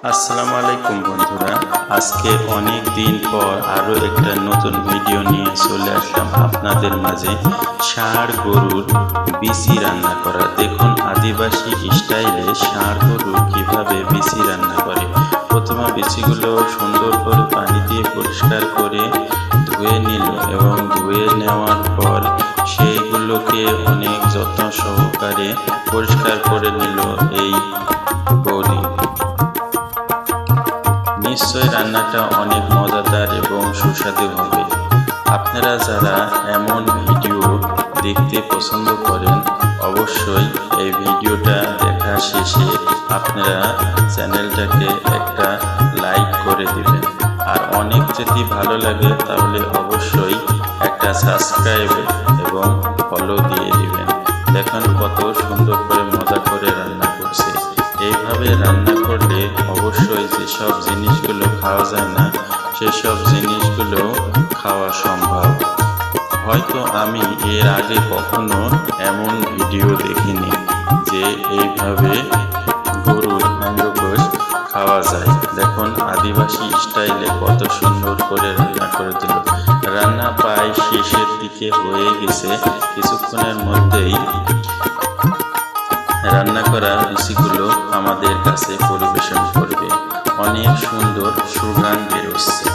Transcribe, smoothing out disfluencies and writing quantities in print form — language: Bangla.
আসসালামু আলাইকুম বন্ধুরা, আজকে অনেক দিন পর আরও একটা নতুন ভিডিও নিয়ে চলে আসলাম আপনাদের মাঝে। ষাঁড় গরুর বিচি রান্না করা। দেখুন আদিবাসী স্টাইলে ষাঁড় গরু কিভাবে বিচি রান্না করে। প্রথমে বিচিগুলো সুন্দর করে পানি দিয়ে পরিষ্কার করে ধুয়ে নিল এবং ধুয়ে নেওয়ার পর সেইগুলোকে অনেক যত্ন সহকারে পরিষ্কার করে নিল এই বৌদি। নিশ্চয় রান্নাটা অনেক মজাদার এবং সুস্বাদু হবে। আপনারা যারা এমন ভিডিও দেখতে পছন্দ করেন, অবশ্যই এই ভিডিওটা দেখা শেষে আপনারা চ্যানেলটাকে একটা লাইক করে দিবেন। আর অনেক যদি ভালো লাগে তাহলে অবশ্যই একটা সাবস্ক্রাইব এবং ফলো দিয়ে দিবেন। দেখুন কত সুন্দর করে মজা করে রান্না করছে। এইভাবে রান্না করলে অবশ্যই যেসব জিনিসগুলো খাওয়া যায় না সেসব জিনিসগুলো খাওয়া সম্ভব। হয়তো আমি এর আগে কখনো এমন ভিডিও দেখিনি যে এইভাবে গরুর অঙ্গগোশ খাওয়া যায়। দেখুন আদিবাসী স্টাইলে কত সুন্দর করে রান্না করে দিল। রান্না প্রায় শেষের দিকে হয়ে গেছে। কিছুক্ষণের মধ্যেই রান্না করা বিচিগুলো আমাদের কাছে পরিবেশন করবে। অনেক সুন্দর সুঘ্রাণ বেরোচ্ছে।